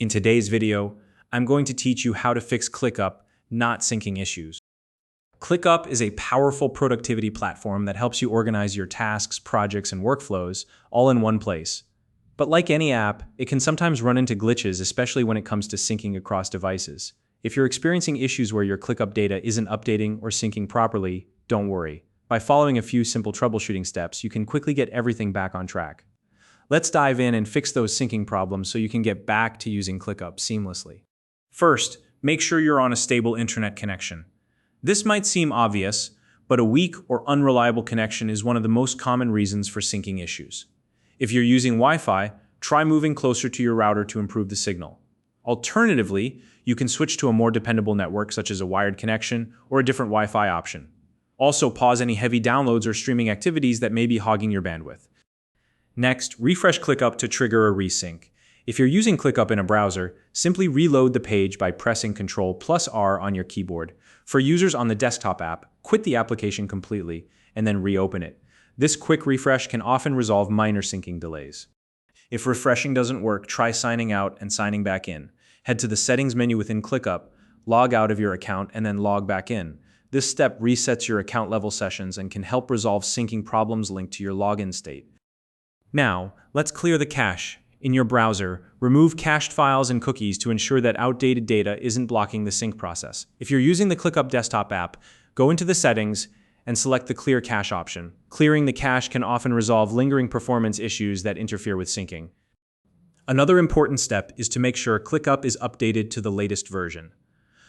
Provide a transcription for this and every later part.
In today's video, I'm going to teach you how to fix ClickUp not syncing issues. ClickUp is a powerful productivity platform that helps you organize your tasks, projects, and workflows all in one place. But like any app, it can sometimes run into glitches, especially when it comes to syncing across devices. If you're experiencing issues where your ClickUp data isn't updating or syncing properly, don't worry. By following a few simple troubleshooting steps, you can quickly get everything back on track. Let's dive in and fix those syncing problems so you can get back to using ClickUp seamlessly. First, make sure you're on a stable internet connection. This might seem obvious, but a weak or unreliable connection is one of the most common reasons for syncing issues. If you're using Wi-Fi, try moving closer to your router to improve the signal. Alternatively, you can switch to a more dependable network such as a wired connection or a different Wi-Fi option. Also, pause any heavy downloads or streaming activities that may be hogging your bandwidth. Next, refresh ClickUp to trigger a resync. If you're using ClickUp in a browser, simply reload the page by pressing Ctrl+R on your keyboard. For users on the desktop app, quit the application completely and then reopen it. This quick refresh can often resolve minor syncing delays. If refreshing doesn't work, try signing out and signing back in. Head to the Settings menu within ClickUp, log out of your account, and then log back in. This step resets your account level sessions and can help resolve syncing problems linked to your login state. Now, let's clear the cache. In your browser, remove cached files and cookies to ensure that outdated data isn't blocking the sync process. If you're using the ClickUp desktop app, go into the settings and select the Clear Cache option. Clearing the cache can often resolve lingering performance issues that interfere with syncing. Another important step is to make sure ClickUp is updated to the latest version.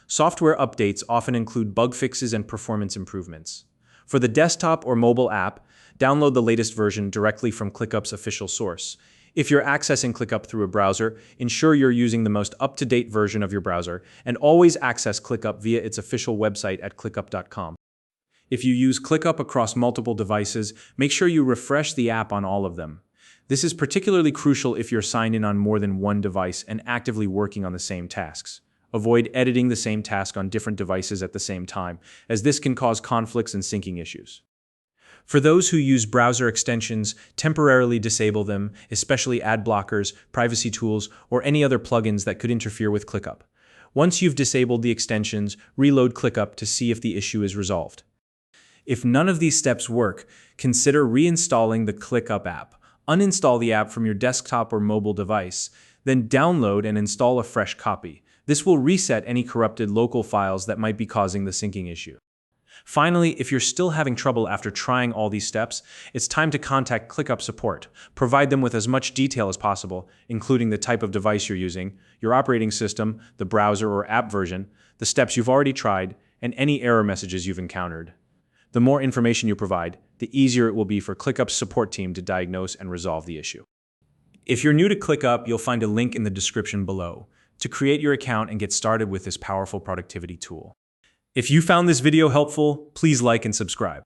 Software updates often include bug fixes and performance improvements. For the desktop or mobile app, download the latest version directly from ClickUp's official source. If you're accessing ClickUp through a browser, ensure you're using the most up-to-date version of your browser, and always access ClickUp via its official website at clickup.com. If you use ClickUp across multiple devices, make sure you refresh the app on all of them. This is particularly crucial if you're signed in on more than one device and actively working on the same tasks. Avoid editing the same task on different devices at the same time, as this can cause conflicts and syncing issues. For those who use browser extensions, temporarily disable them, especially ad blockers, privacy tools, or any other plugins that could interfere with ClickUp. Once you've disabled the extensions, reload ClickUp to see if the issue is resolved. If none of these steps work, consider reinstalling the ClickUp app. Uninstall the app from your desktop or mobile device, then download and install a fresh copy. This will reset any corrupted local files that might be causing the syncing issue. Finally, if you're still having trouble after trying all these steps, it's time to contact ClickUp support. Provide them with as much detail as possible, including the type of device you're using, your operating system, the browser or app version, the steps you've already tried, and any error messages you've encountered. The more information you provide, the easier it will be for ClickUp's support team to diagnose and resolve the issue. If you're new to ClickUp, you'll find a link in the description below to create your account and get started with this powerful productivity tool. If you found this video helpful, please like and subscribe.